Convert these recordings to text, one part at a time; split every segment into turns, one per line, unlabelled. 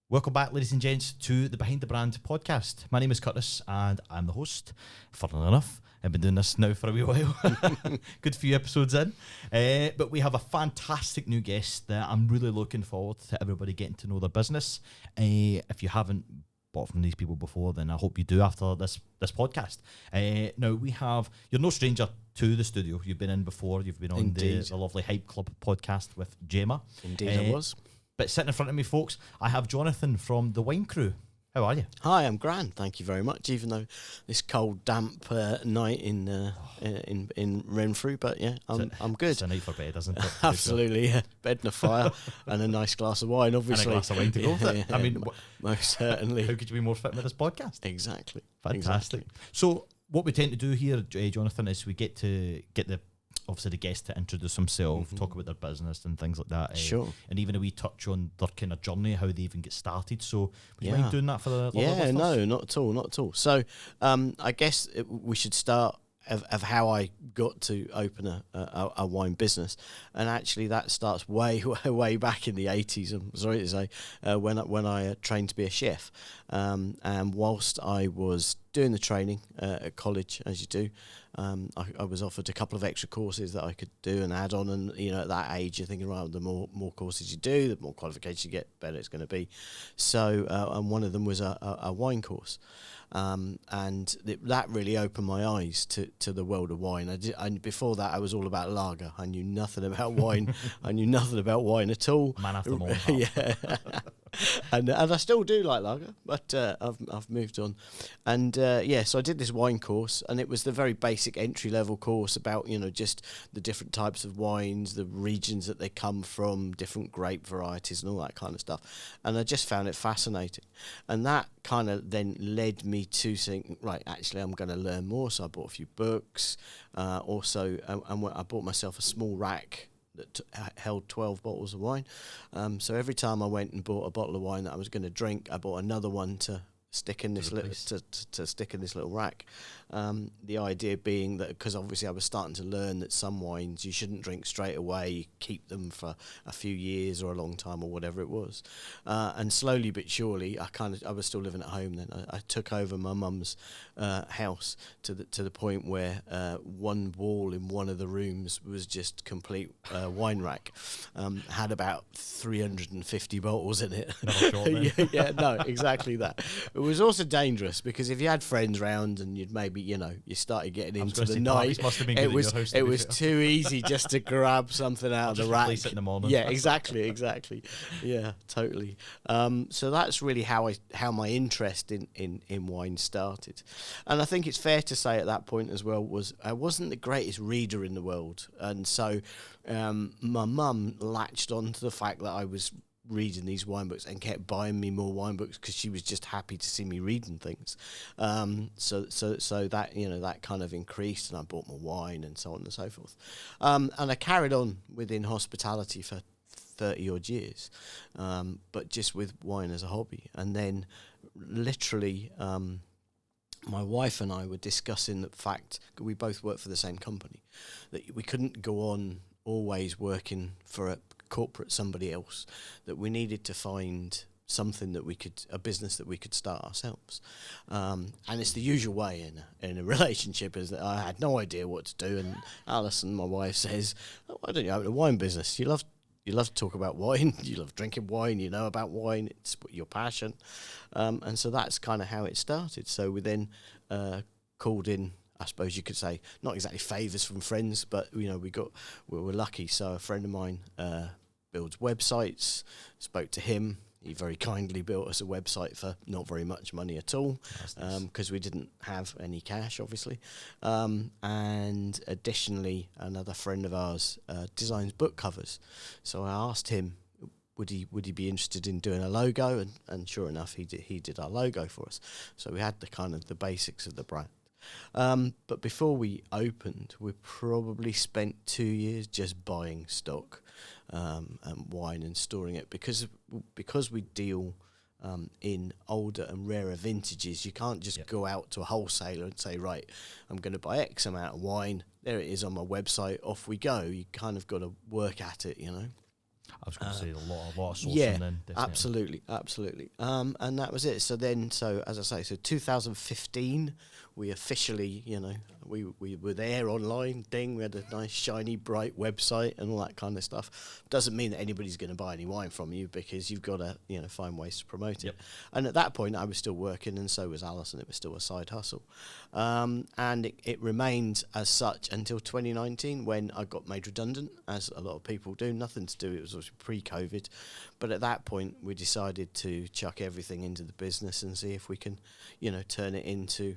Welcome back, ladies and gents, to the Behind the Brand podcast. My name is Curtis and I'm the host. Funnily enough, I've been doing this now for a wee while. Good few episodes in. But we have a fantastic new guest that I'm really looking forward to everybody getting to know their business. If you haven't bought from these people before, then I hope you do after this podcast. Now, you're no stranger to the studio. You've been in before. You've been on the lovely Hype Club podcast with Gemma.
Indeed, I was.
But sitting in front of me, folks, I have Jonathan from the Wine Cru. How are you?
Hi, I'm grand. Thank you very much. Even though this cold, damp night in Renfrew, but yeah, I'm good.
It's a night for bed, isn't it?
Absolutely, yeah. Bed and a fire and a nice glass of wine, obviously.
And a glass of wine to go with it.
Yeah,
I mean,
most certainly.
How could you be more fit with this podcast?
Exactly.
Fantastic. Exactly. So what we tend to do here, Jonathan, is we get the guest to introduce himself, talk about their business and things like that.
Sure.
And even a wee touch on their kind of journey, how they even get started. So would you mind doing that for the
listeners? No, not at all. So I guess we should start of how I got to open a wine business, and actually that starts way back in the 80s. I'm sorry to say, when I trained to be a chef, and whilst I was doing the training at college, as you do, I was offered a couple of extra courses that I could do and add on, and at that age you're thinking, right, the more courses you do, the more qualifications you get, better it's going to be. So and one of them was a wine course. And that really opened my eyes to the world of wine. And before that, I was all about lager. I knew nothing about wine. I knew nothing about wine at all.
Man after my own heart.
Yeah. And I still do like lager, but I've moved on. And so I did this wine course, and it was the very basic entry level course about just the different types of wines, the regions that they come from, different grape varieties, and all that kind of stuff. And I just found it fascinating, and that kind of then led me to think, right, actually I'm going to learn more. So I bought a few books, also, and I bought myself a small rack that held 12 bottles of wine. So every time I went and bought a bottle of wine that I was going to drink, I bought another one to stick in this little rack. The idea being that, because obviously I was starting to learn that some wines you shouldn't drink straight away, you keep them for a few years or a long time or whatever it was. And slowly but surely, I was still living at home then. I took over my mum's house to the point where one wall in one of the rooms was just complete wine rack. Had about 350 bottles in it. No, exactly that. It was also dangerous because if you had friends round and you'd maybe, you started getting into the night, it was too easy just to grab something out of the rack.
It in the morning.
Yeah, exactly. Yeah, totally. So that's really how my interest in wine started. And I think it's fair to say at that point as well I wasn't the greatest reader in the world. And so my mum latched on to the fact that I was reading these wine books and kept buying me more wine books because she was just happy to see me reading things. So that that kind of increased, and I bought more wine and so on and so forth. And I carried on within hospitality for 30 odd years, but just with wine as a hobby. And then literally my wife and I were discussing the fact, we both work for the same company, that we couldn't go on always working for a somebody else, that we needed to find something a business that we could start ourselves. And it's the usual way in a relationship, is that I had no idea what to do, and Alison, my wife, says, why don't you open a wine business? You love to talk about wine, you love drinking wine, you know about wine, it's your passion. And so that's kind of how it started. So we then called in, I suppose you could say, not exactly favours from friends, but we were lucky. So a friend of mine builds websites, spoke to him. He very kindly built us a website for not very much money at all, because we didn't have any cash, obviously. And additionally, another friend of ours designs book covers. So I asked him, would he be interested in doing a logo? And sure enough, he did our logo for us. So we had the basics of the brand. But before we opened, we probably spent 2 years just buying stock and wine and storing it, because we deal in older and rarer vintages. You can't just go out to a wholesaler and say, right, I'm going to buy X amount of wine. There it is on my website. Off we go. You kind of got to work at it,
I was going to say a lot of sourcing
Yeah,
then. Definitely.
absolutely. And that was it. So then, as I say, so 2015, we officially, we were there online. Ding, we had a nice, shiny, bright website and all that kind of stuff. Doesn't mean that anybody's going to buy any wine from you, because you've got to, find ways to promote it.
Yep.
And at that point, I was still working, and so was Alison. It was still a side hustle. And it remained as such until 2019, when I got made redundant, as a lot of people do. Nothing to do, it was obviously pre-COVID. But at that point, we decided to chuck everything into the business and see if we can, turn it into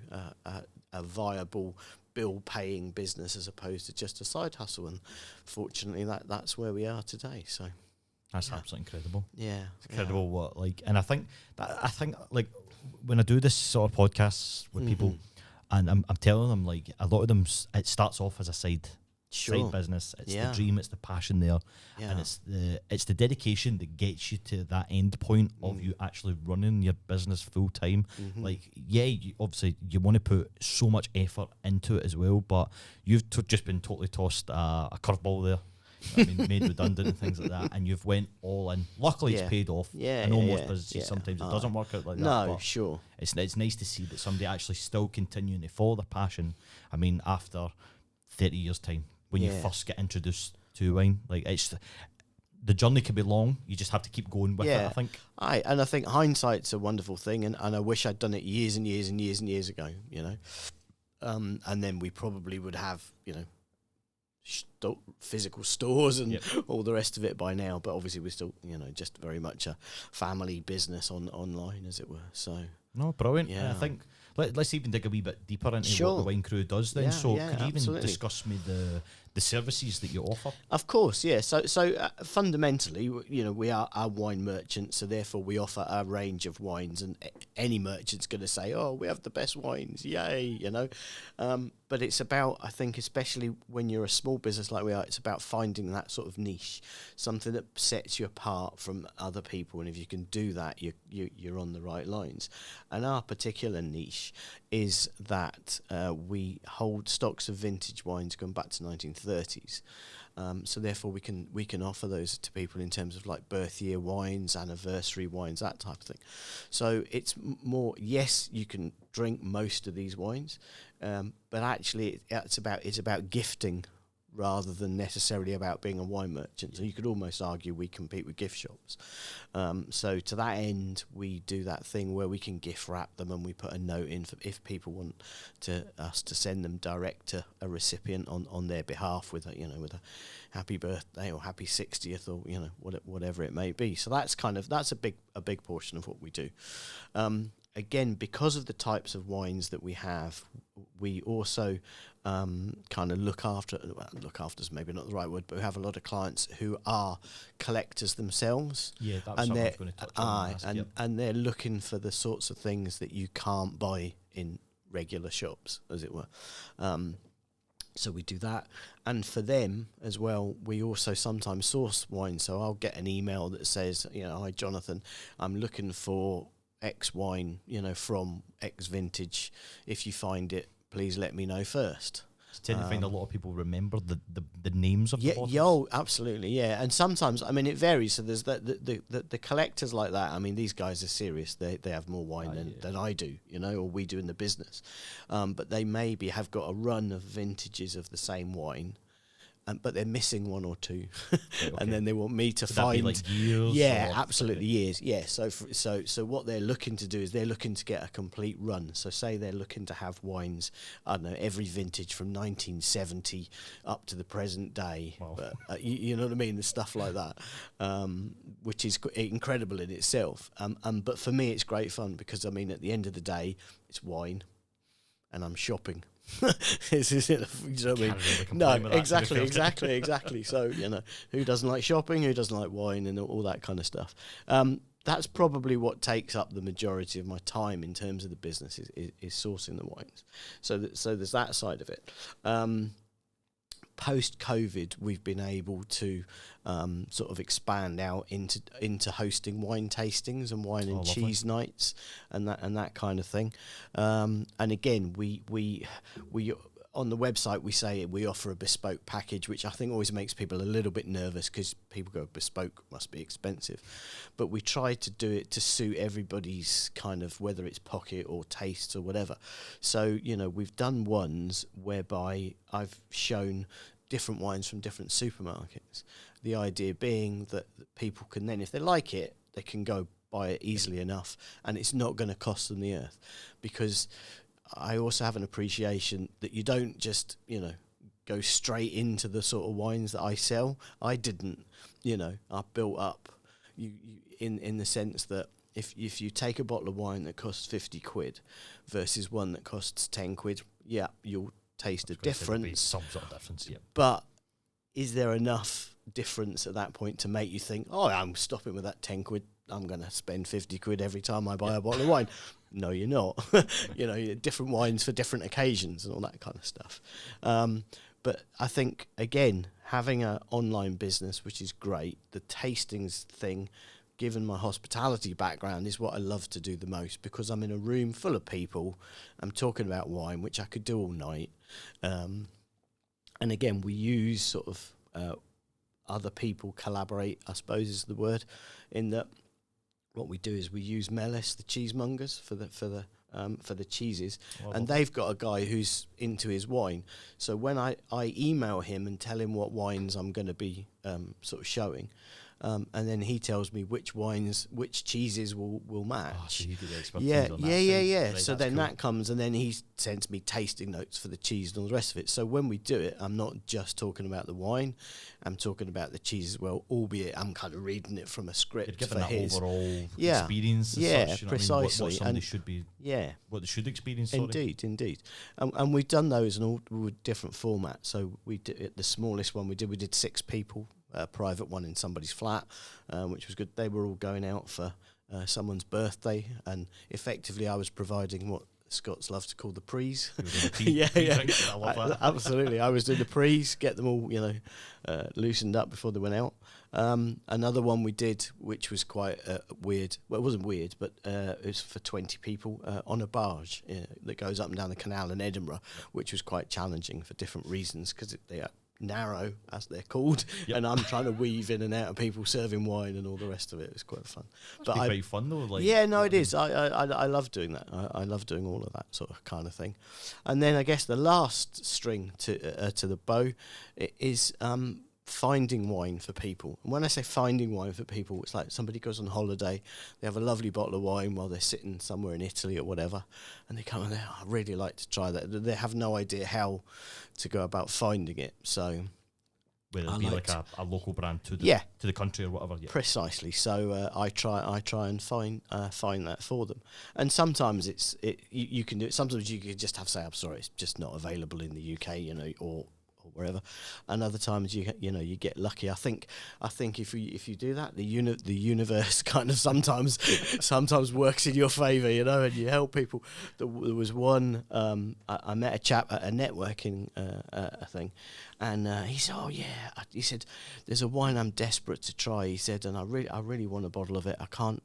a viable bill-paying business as opposed to just a side hustle. And fortunately, that's where we are today. So
that's absolutely incredible.
Yeah,
it's incredible what and I think like when I do this sort of podcasts with people, and I'm telling them, like, a lot of them, it starts off as a side business. It's the dream, it's the passion there, and it's the dedication that gets you to that end point of you actually running your business full time. Like, obviously you want to put so much effort into it as well, but you've just been totally tossed a curveball there. I mean, made redundant and things like that, and you've went all in. Luckily, it's paid off. I know most businesses sometimes it doesn't work out like that.
No,
but
sure.
It's nice to see that somebody actually still continuing to follow their passion. I mean, after 30 years' time, when you first get introduced to wine, like, it's the journey can be long. You just have to keep going with it, I think.
I think hindsight's a wonderful thing, and I wish I'd done it years and years and years and years ago. And then we probably would have physical stores and all the rest of it by now, but obviously we're still just very much a family business online, as it were. So
no, brilliant. I think let's even dig a wee bit deeper into what the Wine Cru does then. Could you even discuss me the services that you offer?
Of course, yeah. So fundamentally, we are a wine merchant, so therefore we offer a range of wines, and any merchant's going to say, "Oh, we have the best wines, yay!" But it's about, I think, especially when you're a small business like we are, it's about finding that sort of niche, something that sets you apart from other people, and if you can do that, you're on the right lines. And our particular niche is that we hold stocks of vintage wines going back to 1930s. So therefore we can offer those to people in terms of like birth year wines, anniversary wines, that type of thing. So it's more, yes, you can drink most of these wines, but actually it's about gifting rather than necessarily about being a wine merchant. So you could almost argue we compete with gift shops. So to that end, we do that thing where we can gift wrap them, and we put a note in for if people want us to send them direct to a recipient on their behalf with a happy birthday or happy 60th or whatever it may be. So that's a big portion of what we do. Again, because of the types of wines that we have, we also kind of look after is maybe not the right word, but we have a lot of clients who are collectors themselves.
Yeah, that's something I was going to touch on.
And they're looking for the sorts of things that you can't buy in regular shops, as it were. So we do that. And for them as well, we also sometimes source wine. So I'll get an email that says, "Hi, Jonathan, I'm looking for X wine, from X vintage. If you find it, please let me know first."
I tend to find a lot of people remember the names of the bottles.
Yeah, absolutely, yeah. And sometimes, I mean, it varies. So there's the collectors like that. I mean, these guys are serious. They have more wine than I do, or we do in the business. But they maybe have got a run of vintages of the same wine, but they're missing one or two, and then they want me to find.
That be like years?
Yeah, absolutely, years. Yeah. So what they're looking to do is they're looking to get a complete run. So say they're looking to have wines, I don't know, every vintage from 1970 up to the present day.
Wow.
But, you know what I mean? The stuff like that, which is incredible in itself. But for me, it's great fun because, I mean, at the end of the day, it's wine, and I'm shopping. You know what I mean? No, exactly. So who doesn't like shopping? Who doesn't like wine and all that kind of stuff? That's probably what takes up the majority of my time in terms of the business is sourcing the wines. So there's that side of it. Post-COVID, we've been able to sort of expand out into hosting wine tastings and wine and cheese nights and that kind of thing. And again, we on the website we say we offer a bespoke package, which I think always makes people a little bit nervous because people go, bespoke must be expensive. But we try to do it to suit everybody's kind of, whether it's pocket or tastes or whatever. So, you know, we've done ones whereby I've shown different wines from different supermarkets. The idea being that people can then, if they like it, they can go buy it easily enough, and it's not going to cost them the earth. Because I also have an appreciation that you don't just, you know, go straight into the sort of wines that I sell. I didn't, you know, I built up you in the sense that if you take a bottle of wine that costs 50 quid versus one that costs 10 quid, yeah, you'll taste a difference.
Some sort of difference, yeah.
But is there enough difference at that point to make you think, oh, I'm stopping with that 10 quid, I'm going to spend 50 quid every time I buy a bottle of wine? No, you're not. You know, different wines for different occasions and all that kind of stuff. But I think, again, having an online business, which is great, the tastings thing, given my hospitality background, is what I love to do the most, because I'm in a room full of people, I'm talking about wine, which I could do all night. And again, we use sort of other people collaborate, I suppose is the word, in that what we do is we use Mellis, the cheesemongers, for the cheeses, and they've got a guy who's into his wine. So when I email him and tell him what wines I'm going to be sort of showing, and then he tells me which wines, which cheeses will match.
Oh, so you do the expertise on that.
Yeah.
Right,
so then
cool.
that comes, and then he sends me tasting notes for the cheese and all the rest of it. So when we do it, I'm not just talking about the wine, I'm talking about the cheese as well, albeit I'm kind of reading it from a script.
You're giving
for
that
his
overall
Yeah.
experience as
Yeah,
such, you know
precisely.
what somebody
And-
should be,
Yeah.
what they should experience, sorry.
Indeed. And we've done those in all with different formats. So we did the smallest one we did 6 people, a private one in somebody's flat, which was good. They were all going out for someone's birthday, and effectively I was providing what Scots love to call the prees.
Yeah. Drinks, I love that.
Absolutely. I was doing the prees, get them all, loosened up before they went out. Another one we did, which was quite weird. Well, it wasn't weird, but it was for 20 people on a barge that goes up and down the canal in Edinburgh, which was quite challenging for different reasons, because they are narrow, as they're called, and I'm trying to weave in and out of people serving wine and all the rest of it. It was quite fun.
But quite fun though. Like,
yeah, no, it is. I love doing that. I love doing all of that sort of kind of thing. And then I guess the last string to the bow is finding wine for people. And when I say finding wine for people, it's like somebody goes on holiday, they have a lovely bottle of wine while they're sitting somewhere in Italy or whatever, and they come and I'd really like to try that. They have no idea how to go about finding it. So
whether it be like a local brand to the country or whatever. Yeah.
Precisely. So I try and find that for them. And sometimes you can do it. Sometimes you can just have to say, I'm sorry, it's just not available in the UK, or wherever. And other times you get lucky. I think if you do that, the universe kind of sometimes works in your favour, and you help people. There was one I met a chap at a networking thing, and he said, "Oh yeah," he said, "There's a wine I'm desperate to try." He said, "And I really want a bottle of it. I can't.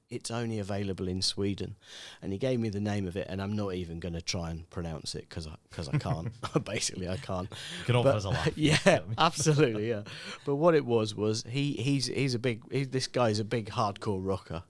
It's only available in Sweden." And he gave me the name of it, and I'm not even going to try and pronounce it because I can't. Basically, I can't.
You can offer us a laugh.
Yeah, absolutely, yeah. But what it was he's a big. This guy's a big hardcore rocker.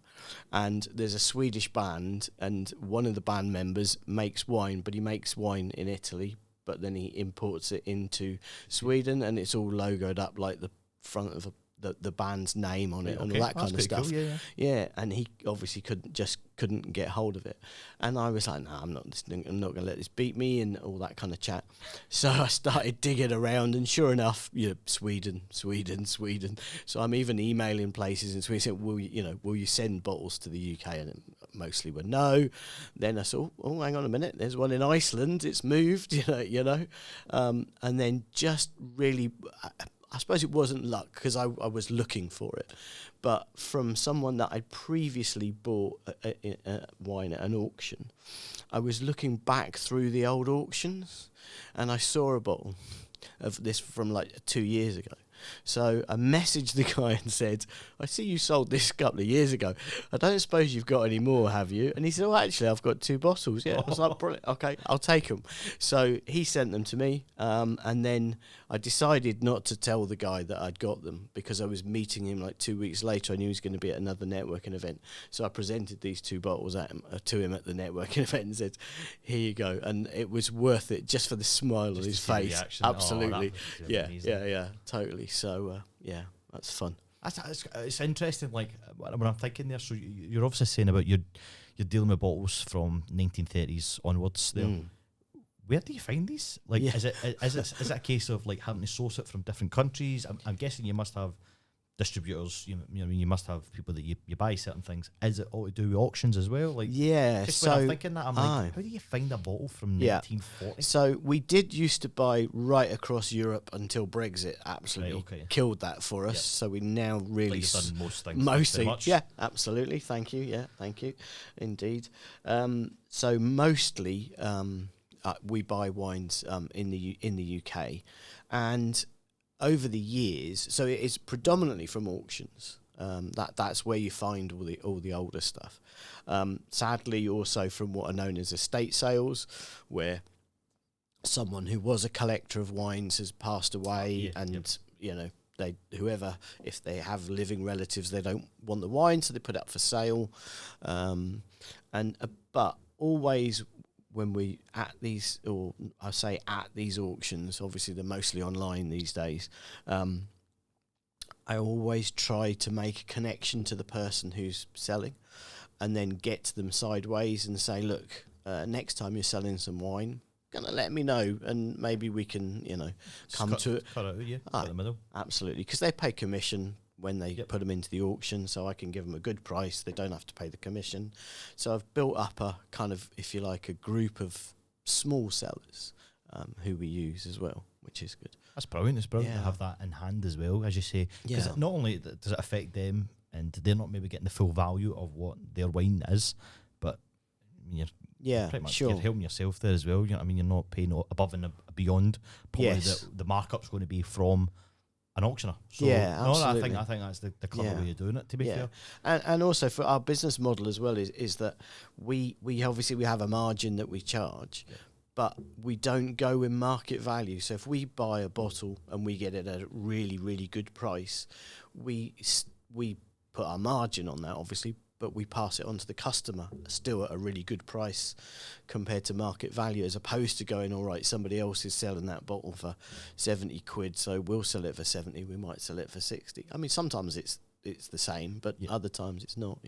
And there's a Swedish band, and one of the band members makes wine, but he makes wine in Italy, but then he imports it into Sweden, and it's all logoed up like the front of the band's name on it and all that kind of stuff.
Cool,
yeah, and he obviously couldn't get hold of it, and I was like, "No, I'm not going to let this beat me," and all that kind of chat. So I started digging around, and sure enough, Sweden. So I'm even emailing places in Sweden saying, will you send bottles to the UK? And mostly were no. Then I saw, oh, hang on a minute, there's one in Iceland. It's moved, and then just really. I suppose it wasn't luck, because I was looking for it, but from someone that I'd previously bought wine at an auction, I was looking back through the old auctions, and I saw a bottle of this from like 2 years ago, So I messaged the guy and said, I see you sold this a couple of years ago. I don't suppose you've got any more, have you? And he said, well, actually, I've got 2 bottles. Yeah, I was like, brilliant. Okay, I'll take them. So he sent them to me, and then I decided not to tell the guy that I'd got them because I was meeting him like 2 weeks later. I knew he was going to be at another networking event. So I presented these 2 bottles to him at the networking event and said, here you go. And it was worth it just for the smile on his face. Absolutely. Yeah, totally. So, yeah, that's fun.
It's interesting, like, when I'm thinking there, so you're obviously saying about you're dealing with bottles from 1930s onwards there. Where do you find these? Like, is it a case of like having to source it from different countries? I'm guessing you must have distributors. You must have people that you buy certain things. Is it all to do with auctions as well? Like,
yeah.
Just
so
when I'm thinking that, I'm like, how do you find a bottle from 1940?
So we did used to buy right across Europe until Brexit absolutely killed that for us. Yep. So we now really
done most things.
Mostly, yeah, absolutely. Thank you. Yeah, thank you, indeed. So mostly. We buy wines in the UK, and over the years, so it is predominantly from auctions. That's where you find all the older stuff. Sadly, also from what are known as estate sales, where someone who was a collector of wines has passed away, you know, if they have living relatives, they don't want the wine, so they put it up for sale. But always, when we at these auctions, obviously they're mostly online these days, I always try to make a connection to the person who's selling and then get to them sideways and say, look, next time you're selling some wine, gonna let me know and maybe we can, come to it.
Cut out, yeah, the middle.
Absolutely, because they pay commission when they put them into the auction, so I can give them a good price. They don't have to pay the commission. So I've built up a kind of, if you like, a group of small sellers who we use as well, which is good.
That's brilliant. It's brilliant to have that in hand as well, as you say. Because not only does it affect them, and they're not maybe getting the full value of what their wine is, but you're pretty much you're helping yourself there as well. You know what I mean? You're not paying above and beyond probably the markup's going to be from an auctioner. So
absolutely.
I think that's the clever way of doing it, to be fair.
And also for our business model as well is that we obviously have a margin that we charge, but we don't go in market value. So if we buy a bottle and we get it at a really, really good price, we put our margin on that, obviously, but we pass it on to the customer still at a really good price compared to market value, as opposed to going, all right, somebody else is selling that bottle for 70 quid, so we'll sell it for 70, we might sell it for 60. I mean, sometimes it's the same, but other times it's not,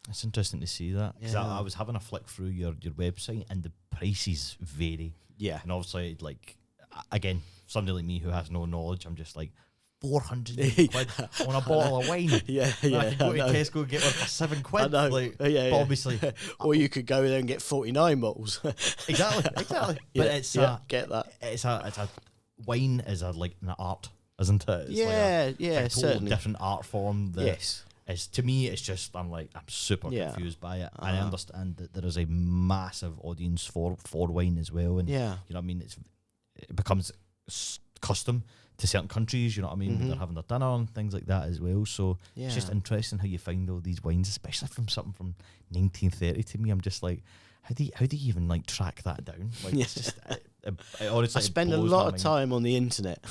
It's interesting to see that, because I was having a flick through your website and the prices vary. Yeah. And obviously, like, again, somebody like me who has no knowledge, I'm just like, 400 quid on a bottle of wine. I could go to Tesco and get one for 7 quid.
I know.
Like, obviously.
Or you could go there and get 49 bottles.
Exactly. But it's
get that.
It's a wine is like an art, isn't it? It's a total different art form. It's, to me, it's just I'm super confused by it, and I understand that there is a massive audience for wine as well, and you know what I mean. It becomes custom to certain countries, you know what I mean? They're having their dinner and things like that as well. So it's just interesting how you find all these wines, especially from something from 1930. To me, I'm just like, how do you even like track that down? Like, it's just honestly,
I spend a lot of time on the internet.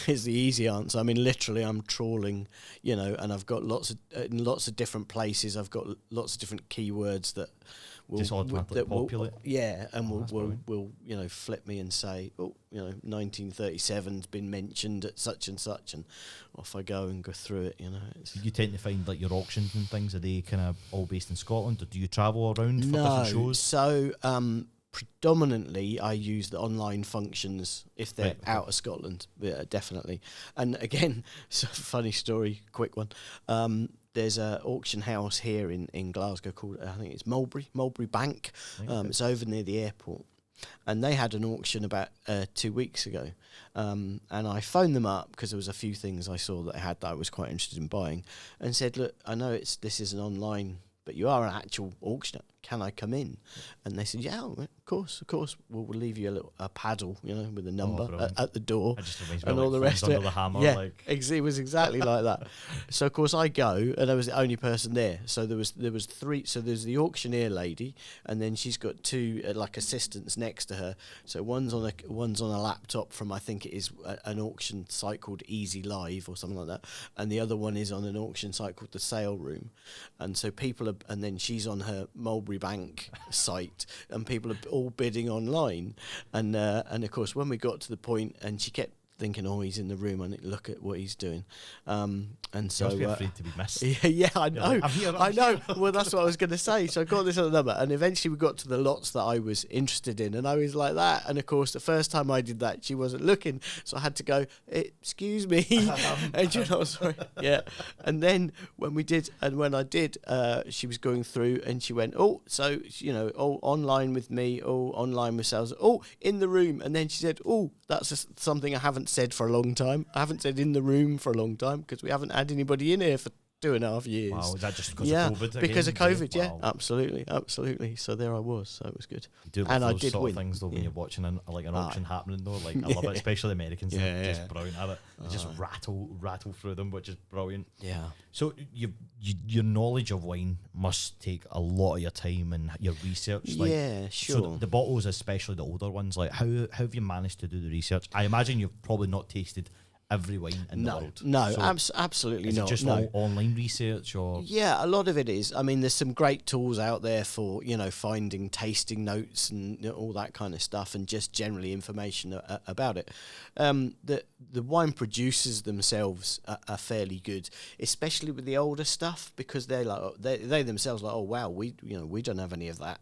Is the easy answer. I mean, literally, I'm trawling, and I've got lots of different places. I've got lots of different keywords that will
just automatically populate.
And will flip me and say, 1937's been mentioned at such and such, and off I go and go through it.
You tend to find like your auctions and things, are they kind of all based in Scotland, or do you travel around for different shows?
So predominantly I use the online functions if they're out of Scotland, definitely. And again, it's a funny story, quick one. There's an auction house here in Glasgow called, I think it's Mulberry Bank. It's over near the airport. And they had an auction about 2 weeks ago. And I phoned them up because there was a few things I saw that they had that I was quite interested in buying, and said, look, I know this is an online, but you are an actual auctioneer. can I come in? And they said, yeah, of course. We'll leave you a paddle, with a number at the door.
It just reminds me
and
of
all the rest of
under
it.
the hammer.
Yeah, it was exactly like that. So of course I go, and I was the only person there. So there was three. So there's the auctioneer lady, and then she's got two like assistants next to her. So one's on a laptop from, I think it is an auction site called Easy Live or something like that, and the other one is on an auction site called the Sale Room. And so and then she's on her Mulberry Bank site, and people are all bidding online. And of course, when we got to the point, and she kept thinking, oh, he's in the room, I need to look at what he's doing. And so
must be afraid to be missed.
Yeah, I know.
Like, I'm here.
I know. Well, that's what I was going to say. So I got this other number, and eventually we got to the lots that I was interested in, and I was like that. And of course, the first time I did that, she wasn't looking, so I had to go, excuse me. And sorry. Yeah. And then when I did, she was going through, and she went, online with me, online with sales, in the room. And then she said, that's something I haven't said for a long time. I haven't said in the room for a long time, because we haven't had anybody in here for 2.5 years.
Wow, is that just because of COVID?
Because of COVID,
Wow.
absolutely. So there I was, so it was good.
You do love those sort of things though, when you're watching an auction happening though. Like I love it, especially Americans. They're just brilliant at it. They just rattle through them, which is brilliant.
Yeah.
So your knowledge of wine must take a lot of your time and your research.
Yeah, sure.
So the bottles, especially the older ones, like how have you managed to do the research? I imagine you've probably not tasted every wine in the world.
No,
so
absolutely
is
not.
It just all online research, or
yeah, a lot of it is. I mean, there's some great tools out there for finding tasting notes and all that kind of stuff, and just generally information about it. The wine producers themselves are fairly good, especially with the older stuff, because they're like they themselves are like, oh wow, we don't have any of that,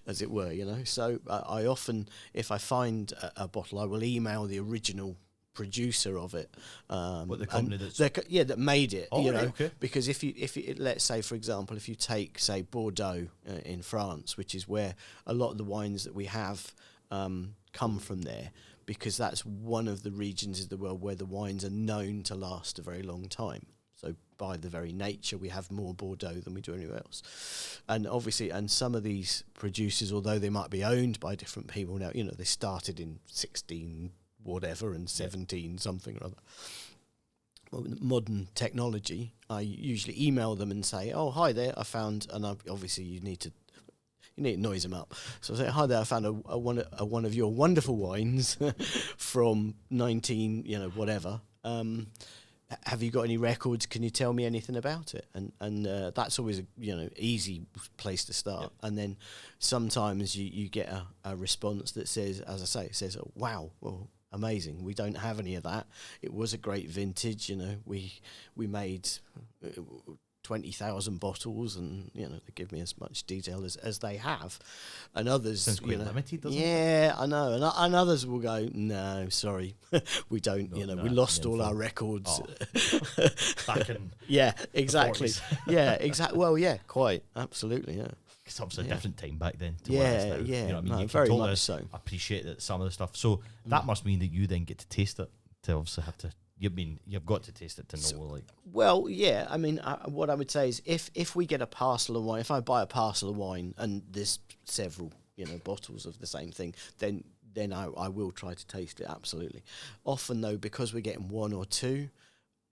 as it were. So I often, if I find a bottle, I will email the original producer of it,
what the company
that made it.
Okay.
Because if you let's say, for example, if you take, say, Bordeaux in France, which is where a lot of the wines that we have come from there, because that's one of the regions of the world where the wines are known to last a very long time. So by the very nature, we have more Bordeaux than we do anywhere else. And obviously, and some of these producers, although they might be owned by different people now, they started in 16 whatever and 17 something or other. Well, with modern technology, I usually email them and say, oh, hi there, I found, and obviously you need to noise them up. So I say, hi there, I found a one of your wonderful wines from 19, whatever. Have you got any records? Can you tell me anything about it? And that's always a easy place to start. Yep. And then sometimes you get a response that says, as I say, oh, wow, well, amazing. We don't have any of that. It was a great vintage. We made 20,000 bottles, and they give me as much detail as they have. And others,
sounds quite limited, doesn't it?
Yeah, I know. And others will go, no, sorry, we don't. We lost all our records.
Back in
yeah, exactly. Yeah, exactly. Well, yeah, quite absolutely. Yeah.
It's obviously a different time back then.
Yeah.
You know what I mean?
No,
you
very
totally
much so.
appreciate that some of the stuff. So that must mean that you then get to taste it. To obviously have to. You've got to taste it to know.
Well, yeah. I mean, what I would say is, if we get a parcel of wine, if I buy a parcel of wine and there's several, bottles of the same thing, then I will try to taste it. Absolutely. Often though, because we're getting one or two,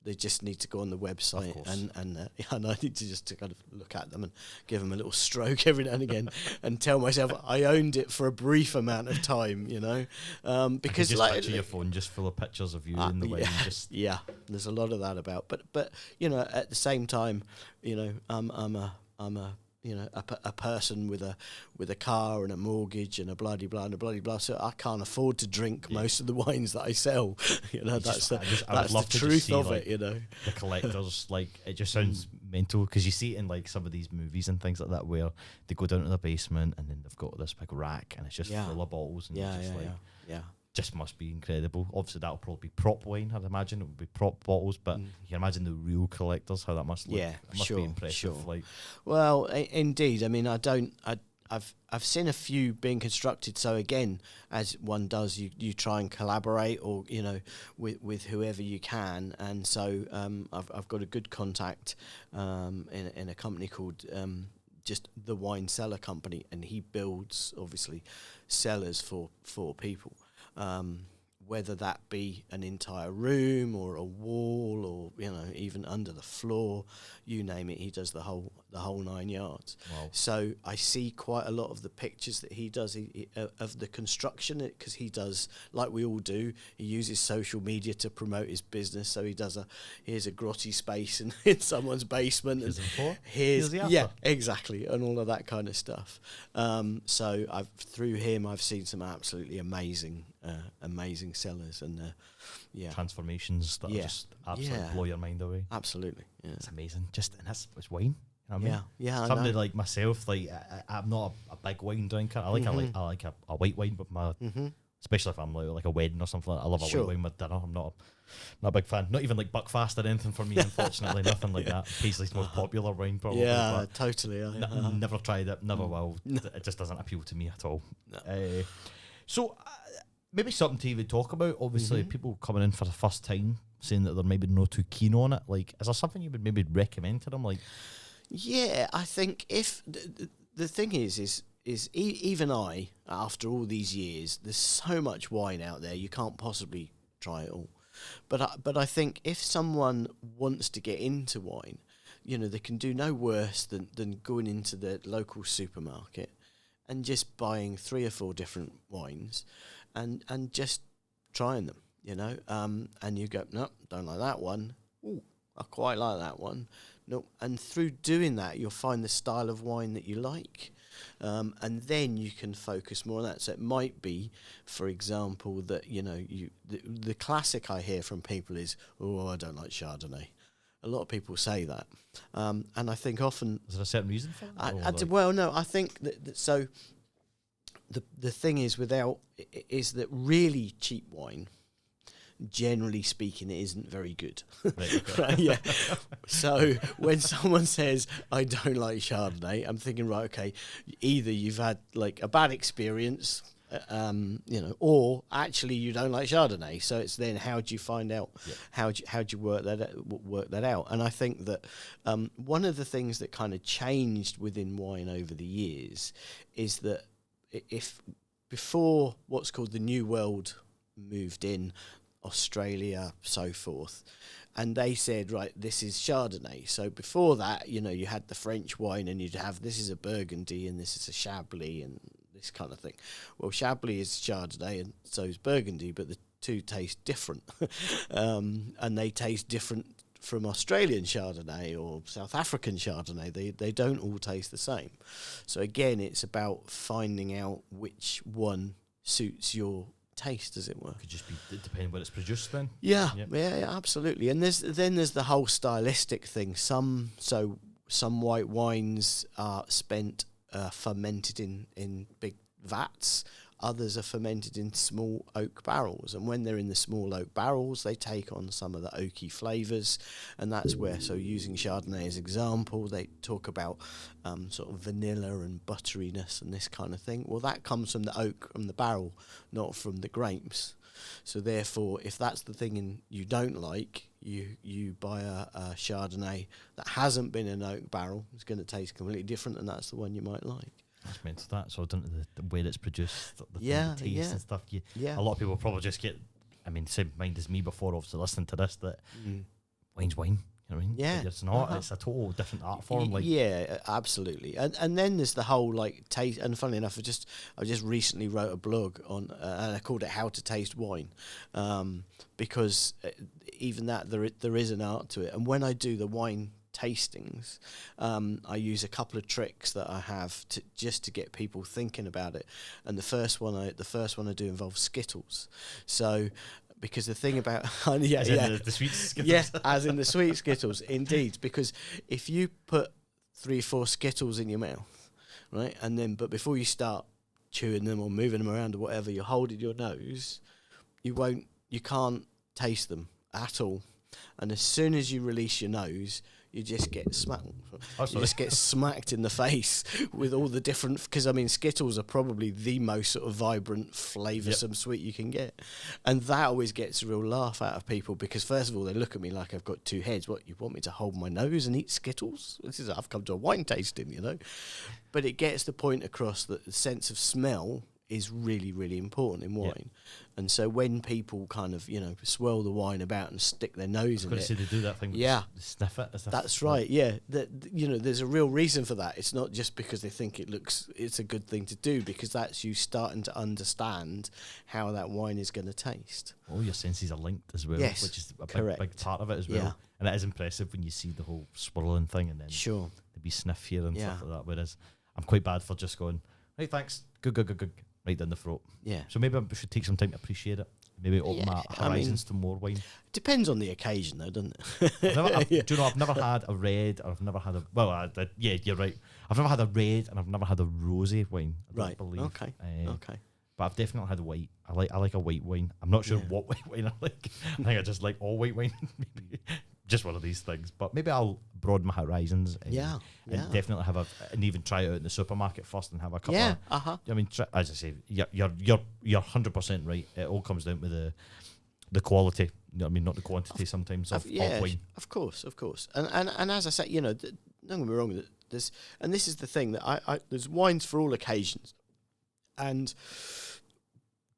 they just need to go on the website and I need to just kind of look at them and give them a little stroke every now and again and tell myself I owned it for a brief amount of time, because
just picture your phone just full of pictures of you in the wine.
Yeah, there's a lot of that about. But at the same time, I'm a person with a car and a mortgage and a bloody blah and a bloody blah. So I can't afford to drink most of the wines that I sell. That's the truth of it.
The collectors, it just sounds mental, because you see it in some of these movies and things like that, where they go down to the basement and then they've got this big rack and it's just full of bottles and just must be incredible. Obviously, that'll probably be prop wine. I'd imagine it would be prop bottles, but you can imagine the real collectors, how that must look.
Yeah,
it must be impressive.
Sure. Well, indeed. I mean, I've seen a few being constructed. So again, as one does, you try and collaborate, or with whoever you can. And so I've got a good contact in a company called just the wine cellar company, and he builds obviously cellars for people. Whether that be an entire room or a wall or, you know, even under the floor, you name it, he does the whole 9 yards.
Wow.
So I see quite a lot of the pictures that he does of the construction, because he does, like we all do, he uses social media to promote his business. So he does here's a grotty space in someone's basement. Here's the yeah, exactly, and all of that kind of stuff. So through him I've seen some absolutely amazing sellers, and
transformations that are just absolutely blow your mind away.
Absolutely, yeah.
It's amazing. It's wine. You know what I mean?
Yeah.
Somebody like myself, like I'm not a big wine drinker. I like a white wine, but especially if I'm like a wedding or something. I love a white wine with dinner. I'm not a big fan. Not even like Buckfast or anything for me. Unfortunately, nothing like that. Paisley's most popular wine, probably.
Yeah, totally.
Never tried it. Never will. No. It just doesn't appeal to me at all. No. So. Maybe something to even talk about. Obviously, people coming in for the first time saying that they're maybe not too keen on it. Like, is there something you would maybe recommend to them? Like,
yeah, I think if the thing is even I, after all these years, there's so much wine out there, you can't possibly try it all. But I think if someone wants to get into wine, you know, they can do no worse than going into the local supermarket and just buying 3 or 4 different wines. And just trying them, you know, and you go, no, don't like that one. Ooh, I quite like that one. No, and through doing that, you'll find the style of wine that you like, and then you can focus more on that. So it might be, for example, that, you know, the classic I hear from people is, oh, I don't like Chardonnay. A lot of people say that, and I think often,
is there a certain reason for that?
Well, no, I think that so. The thing is that really cheap wine, generally speaking, it isn't very good.
Right, okay.
Right, yeah. So when someone says, I don't like Chardonnay, I'm thinking, right, okay, either you've had like a bad experience, you know, or actually you don't like Chardonnay. So it's then, how do you find out? Yeah. How do you work that out? And I think that one of the things that kind of changed within wine over the years is that if before what's called the New World moved in, Australia, so forth, and they said, right, this is Chardonnay. So before that, you know, you had the French wine, and you'd have, this is a Burgundy and this is a Chablis and this kind of thing. Well, Chablis is Chardonnay and so is Burgundy, but the two taste different, and they taste different from Australian Chardonnay or South African Chardonnay. They don't all taste the same. So again, it's about finding out which one suits your taste, as it were.
Could just be depending where it's produced then.
Yeah, absolutely. And there's the whole stylistic thing. Some white wines are fermented in big vats. Others are fermented in small oak barrels, and when they're in the small oak barrels, they take on some of the oaky flavours, and that's where, so using Chardonnay as example, they talk about sort of vanilla and butteriness and this kind of thing. Well, that comes from the oak, from the barrel, not from the grapes. So therefore, if that's the thing you don't like, you buy a Chardonnay that hasn't been in an oak barrel, it's going to taste completely different, and that's the one you might like.
That's meant to that. So down to the way it's produced, the taste and stuff. A lot of people probably just get, I mean, same mind as me before, obviously listening to this, that wine's wine. You know what I mean?
Yeah,
but it's not. It's a total different art form. Like,
yeah, absolutely. And then there's the whole like taste. And funnily enough, I just recently wrote a blog on, and I called it "How to Taste Wine," because even that there is an art to it. And when I do the wine tastings, I use a couple of tricks that I have to get people thinking about it. And the first one I do involves Skittles. So, because the thing about
the sweet Skittles.
Yeah, as in the sweet Skittles, indeed. Because if you put 3 or 4 Skittles in your mouth, right, and then but before you start chewing them or moving them around or whatever, you're holding your nose, you can't taste them at all. and as soon as you release your nose, you just get smacked.
Oh,
You just get smacked in the face with all the different. Because I mean, Skittles are probably the most sort of vibrant, flavoursome sweet you can get, and that always gets a real laugh out of people. Because first of all, they look at me like I've got two heads. What, you want me to hold my nose and eat Skittles? I've come to a wine tasting, you know. But it gets the point across that the sense of smell is really, really important in wine. And so when people kind of, you know, swirl the wine about and stick their nose in it.
Say they do that thing.
Yeah.
Sniff it.
That's right. Yeah. That, you know, there's a real reason for that. It's not just because they think it's a good thing to do, because that's you starting to understand how that wine is going to taste.
All your senses are linked as well,
Yes,
which is a
correct.
big part of it as well.
Yeah.
And it is impressive when you see the whole swirling thing and then
Sure.
the wee sniff here and
Yeah.
stuff like that. Whereas I'm quite bad for just going, hey, thanks, good, right down the throat.
Yeah.
So maybe I should take some time to appreciate it. Maybe open my horizons to more wine.
Depends on the occasion, though, doesn't it?
Do you know, I've never had a red, or I've never had yeah, you're right. I've never had a red, and I've never had a rosy wine. I don't believe.
Okay. Okay.
But I've definitely had a white. I like a white wine. I'm not sure what white wine I like. I think I just like all white wine. Maybe just one of these things. But maybe I'll broaden my horizons. And definitely have and even try it out in the supermarket first and have a couple.
Yeah.
I mean, as I say, you're 100% right. It all comes down to the quality. You know what I mean, not the quantity sometimes of wine.
Of course. And as I say, you know, don't get me wrong. This is the thing that I there's wines for all occasions, and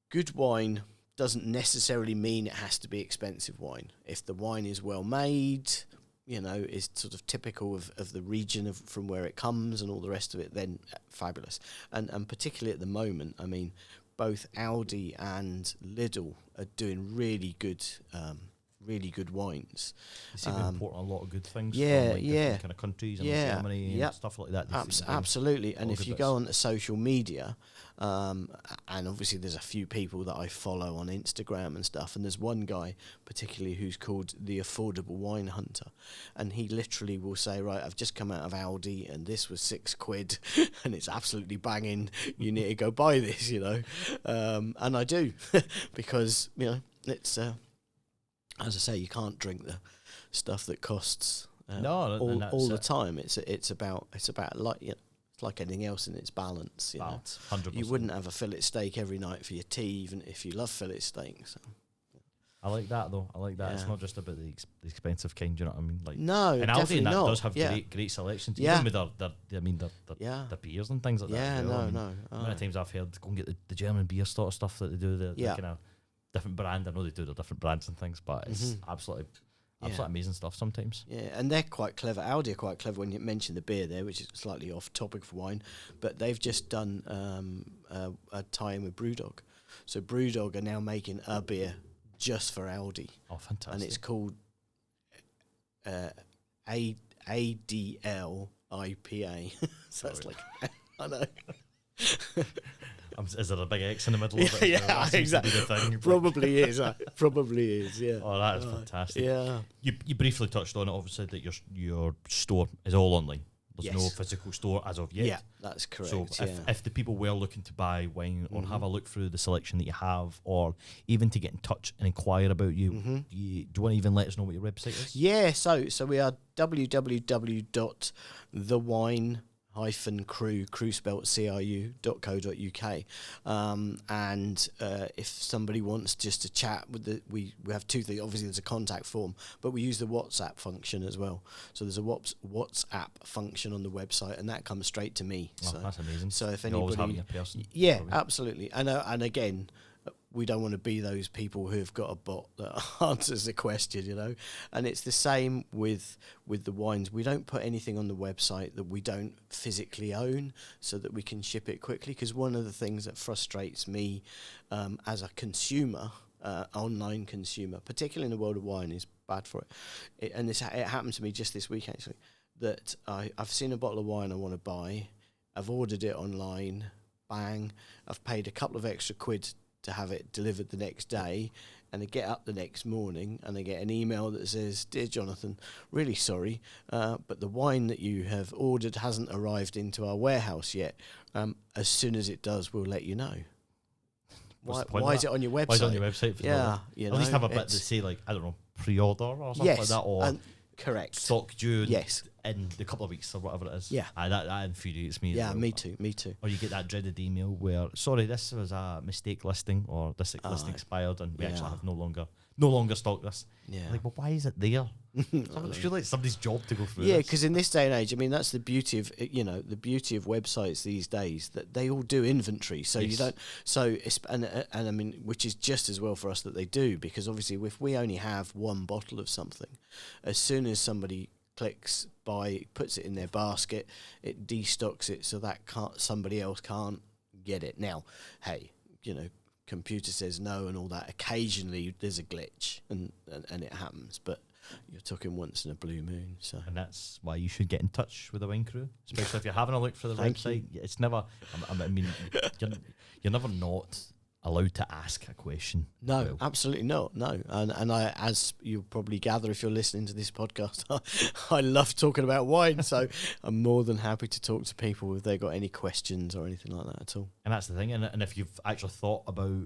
good wine doesn't necessarily mean it has to be expensive wine. If the wine is well made, you know, is sort of typical of the region from where it comes and all the rest of it, then fabulous. And particularly at the moment, I mean, both Aldi and Lidl are doing really good wines.
They seem to import a lot of good things from different kind of countries and Germany and stuff like that.
Absolutely. And if you go on to social media, and obviously there's a few people that I follow on Instagram and stuff, and there's one guy particularly who's called the Affordable Wine Hunter, and he literally will say, right, I've just come out of Aldi and this was £6 and it's absolutely banging, you need to go buy this, you know. And I do because, you know, it's as I say, you can't drink the stuff that costs all the time. It's about like, you know, it's like anything else in its balance. You know?
100%.
You wouldn't have a fillet steak every night for your tea, even if you love fillet steak. So.
I like that though. I like that. Yeah. It's not just about the expensive kind. You know what I mean? Like,
no,
and
definitely
Aldi and that
not.
does have great selections.
Yeah.
Even with the beers and things like that.
Yeah,
well. No. Many times I've heard go and get the German beer sort of stuff that they do. The kind of different brand. I know they do the different brands and things, but it's absolutely amazing stuff sometimes. Yeah, and they're quite clever. Aldi are quite clever when you mention the beer there, which is slightly off topic for wine, but they've just done a tie-in with Brewdog. So Brewdog are now making a beer just for Aldi. Oh, fantastic. And it's called ADL IPA. So it's like, I know. Is there a big X in the middle of it? Yeah, exactly. Probably is. Probably is. Yeah. Oh, that is fantastic. Yeah. You briefly touched on it. Obviously, that your store is all online. There's no physical store as of yet. Yeah, that's correct. So if the people were looking to buy wine or have a look through the selection that you have, or even to get in touch and inquire about you, do you want to even let us know what your website is? Yeah. So we are www.thewine-cru spelled CRU.co.uk, and if somebody wants just to chat with we have two things. Obviously there's a contact form, but we use the WhatsApp function as well. So there's a WhatsApp function on the website, and that comes straight to me. Oh, so that's amazing. So if anybody, always having a person, absolutely. And again, we don't want to be those people who've got a bot that answers the question, you know. And it's the same with the wines. We don't put anything on the website that we don't physically own, so that we can ship it quickly. Because one of the things that frustrates me as a consumer, online consumer, particularly in the world of wine, is bad for it. It happened to me just this week actually. That I've seen a bottle of wine I want to buy. I've ordered it online. Bang! I've paid a couple of extra quid to have it delivered the next day, and I get up the next morning and I get an email that says, "Dear Jonathan, really sorry, but the wine that you have ordered hasn't arrived into our warehouse yet. As soon as it does, we'll let you know." what's the point
why
of
is
that?
it on your website?
Why is it on your website? If it's not there? At least have a bit to say, like, I don't know, pre-order or something like that, or
correct
stock due
yes
in a couple of weeks or whatever it is.
Yeah.
That infuriates me.
Yeah,
as well.
me too.
Or you get that dreaded email where, sorry, this was a mistake listing, or this listing expired and we actually have no longer stock this.
Yeah.
Like, well, why is it there? It's really like somebody's job to go through.
Yeah,
this.
because in this day and age, I mean, that's the beauty of the beauty of websites these days, that they all do inventory. So you don't. So and I mean, which is just as well for us that they do, because obviously if we only have one bottle of something, as soon as somebody clicks buy, puts it in their basket, it destocks it so that somebody else can't get it. Now, hey, computer says no and all that. Occasionally there's a glitch and it happens, but you're talking once in a blue moon. So,
and that's why you should get in touch with the Wine Cru, especially if you're having a look for the website. It's never. I mean, you're never not allowed to ask a question.
No, absolutely not. No, and I, as you'll probably gather if you're listening to this podcast, I love talking about wine, so I'm more than happy to talk to people if they've got any questions or anything like that at all.
And that's the thing. And if you've actually thought about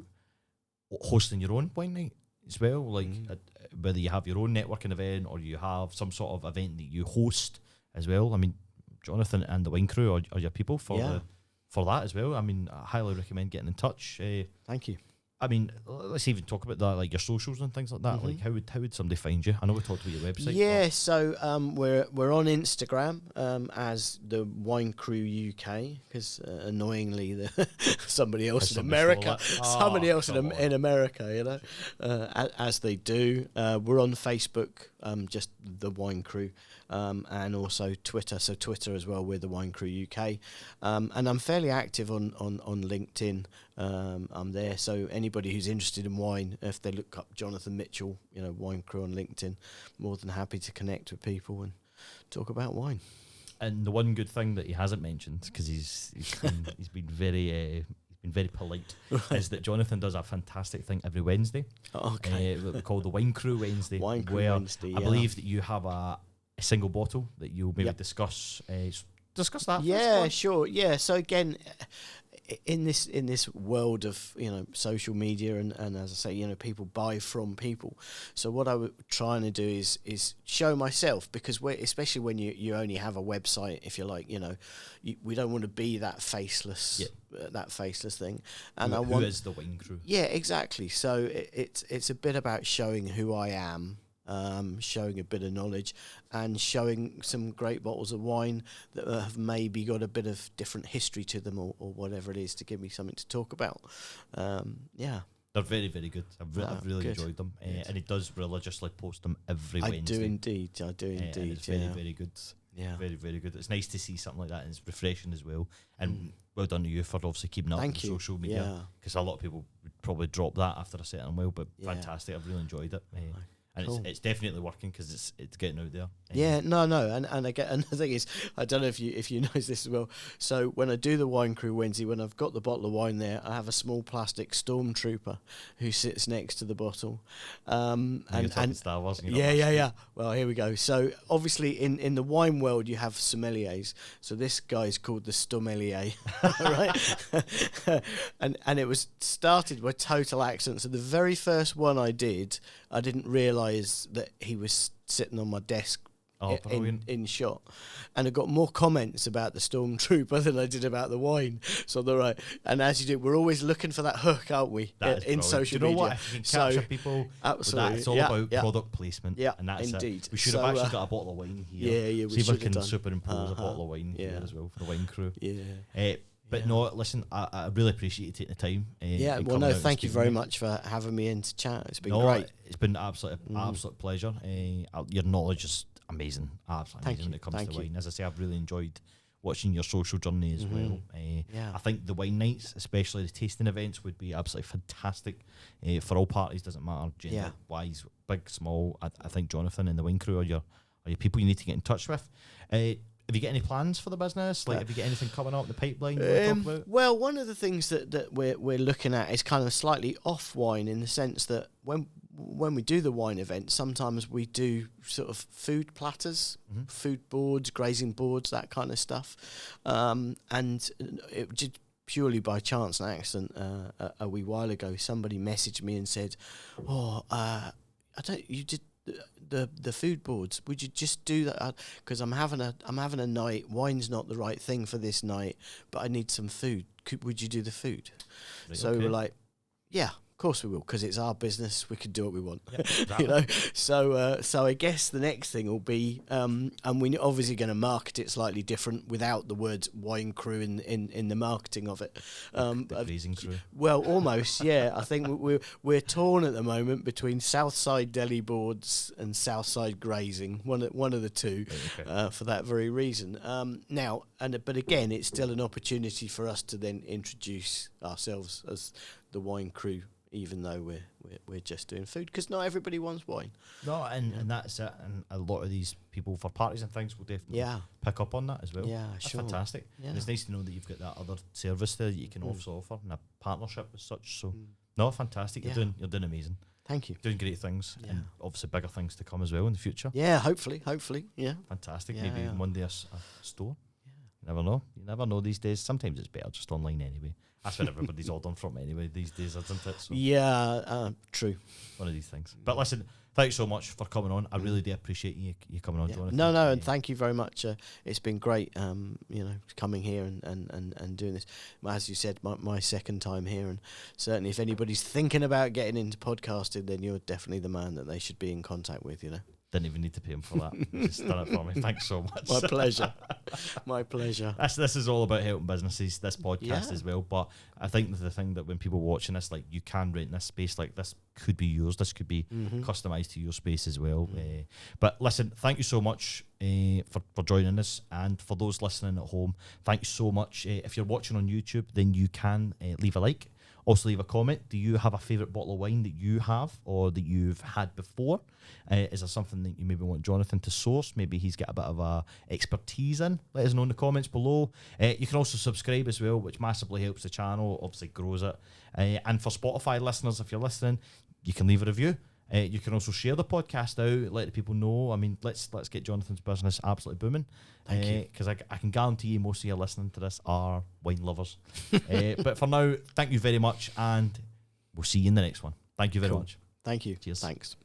hosting your own wine night as well, like whether you have your own networking event or you have some sort of event that you host as well. I mean, Jonathan and the Wine Cru are your people for that as well. I mean, I highly recommend getting in touch.
Thank you.
I mean, let's even talk about that, like your socials and things like that. Like, how would somebody find you? I know we talked about your website.
Yeah, so we're on Instagram as the Wine Cru UK, because annoyingly somebody else in America, in America, as they do. We're on Facebook, just the Wine Cru, and also Twitter. So Twitter as well, we're the Wine Cru UK, and I'm fairly active on LinkedIn. I'm there, so anybody who's interested in wine, if they look up Jonathan Mitchell, Wine Cru on LinkedIn, more than happy to connect with people and talk about wine.
And the one good thing that he hasn't mentioned, because he's been very polite, is that Jonathan does a fantastic thing every Wednesday.
Okay.
That we call the Wine Cru Wednesday.
Wine Cru
where
Wednesday.
I believe that you have a single bottle that you'll maybe discuss. Discuss that.
Yeah, sure. Yeah. So again, in this world of social media and as I say, people buy from people. So what I was trying to do is show myself, because especially when you only have a website, if you're like, we don't want to be that faceless thing. And
who is the Wine Cru?
Yeah, exactly. So it's a bit about showing who I am. Showing a bit of knowledge and showing some great bottles of wine that have maybe got a bit of different history to them or whatever it is, to give me something to talk about.
They're very, very good. I've really enjoyed them. And he does religiously post them every Wednesday.
I do indeed.
And it's very, very good. Yeah. Very, very good. It's nice to see something like that, and it's refreshing as well. And well done to you for obviously keeping up on social media, because a lot of people would probably drop that after a certain while, but fantastic. I've really enjoyed it. And cool. it's definitely working, because it's getting out there.
And I get, and the thing is, I don't know if you notice this as well. So when I do the Wine Cru Wednesday, when I've got the bottle of wine there, I have a small plastic stormtrooper who sits next to the bottle. And
Star Wars.
Yeah. Well, here we go. So obviously in the wine world you have sommeliers. So this guy is called the Stommelier, right? and it was started by total accident. So the very first one I did, I didn't realise that he was sitting on my desk in shot, and I got more comments about the Stormtrooper than I did about the wine. So they're right, and as you do, we're always looking for that hook, aren't we? In social media.
Do you know what? If you can capture people,
absolutely,
it's all about product placement.
Yeah,
and that's
indeed.
We should have actually got a bottle of wine here.
Yeah, we
see if I can
done.
superimpose a bottle of wine here as well for the Wine Cru.
Yeah.
But no, listen, I really appreciate you taking the time.
Thank you very much for having me in to chat. It's been great.
It's been an absolute pleasure. Your knowledge is amazing. Absolutely amazing when it comes to wine. As I say, I've really enjoyed watching your social journey as well. I think the wine nights, especially the tasting events, would be absolutely fantastic for all parties. Doesn't matter gender wise, big, small. I think Jonathan and the Wine Cru are your people you need to get in touch with. Have you got any plans for the business? Like, have you got anything coming up in the pipeline you want to talk about?
Well, one of the things that we're looking at is kind of slightly off wine, in the sense that when we do the wine event, sometimes we do sort of food platters, food boards, grazing boards, that kind of stuff. And it just purely by chance and accident, a wee while ago, somebody messaged me and said, "Oh, I don't. You did the food boards. Would you just do that? Because I'm having a night. Wine's not the right thing for this night, but I need some food. Would you do the food?"
Right,
so
okay.
we were like, "Yeah, of course we will, because it's our business. We can do what we want."
Yep, exactly.
You know. So I guess the next thing will be, and we're obviously going to market it slightly different without the words Wine Cru in the marketing of it.
The grazing crew.
Well, almost, yeah. I think we're torn at the moment between Southside Deli Boards and Southside Grazing, one of the two,
Right, okay.
for that very reason. But again, it's still an opportunity for us to then introduce ourselves as the Wine Cru, even though we're just doing food, because not everybody wants wine.
No, and that's it. And a lot of these people for parties and things will definitely pick up on that as well.
Yeah,
That's
sure.
fantastic.
Yeah.
And it's nice to know that you've got that other service there that you can also offer and a partnership as such. So, no, fantastic.
Yeah.
You're doing amazing.
Thank you.
Doing great things,
Yeah.
and obviously bigger things to come as well in the future.
Yeah, hopefully, yeah.
Fantastic.
Yeah,
Maybe
yeah.
one day a store. You never know. You never know these days. Sometimes it's better just online anyway. That's where everybody's all done from anyway these days, isn't it? So
Yeah, true.
one of these things. But listen, thanks so much for coming on. I really do appreciate you coming on,
Yeah.
Jonathan.
No, and thank you very much. It's been great, coming here and doing this. As you said, my second time here, and certainly if anybody's thinking about getting into podcasting, then you're definitely the man that they should be in contact with,
Didn't even need to pay him for that. He's just done it for me. Thanks so much.
My pleasure. My pleasure.
This is all about helping businesses, this podcast
Yeah.
as well. But I think the thing that when people watching this, like, you can rent this space, like this could be yours. This could be customized to your space as well. But listen, thank you so much for joining us. And for those listening at home, thank you so much. If you're watching on YouTube, then you can leave a like. Also leave a comment. Do you have a favourite bottle of wine that you have or that you've had before? Is there something that you maybe want Jonathan to source? Maybe he's got a bit of a expertise in. Let us know in the comments below. You can also subscribe as well, which massively helps the channel, obviously grows it. And for Spotify listeners, if you're listening, you can leave a review. You can also share the podcast out, let the people know. I mean, let's get Jonathan's business absolutely booming.
Thank you.
Because I can guarantee you most of you listening to this are wine lovers. But for now, thank you very much, and we'll see you in the next one. Thank you very much.
Thank you.
Cheers.
Thanks.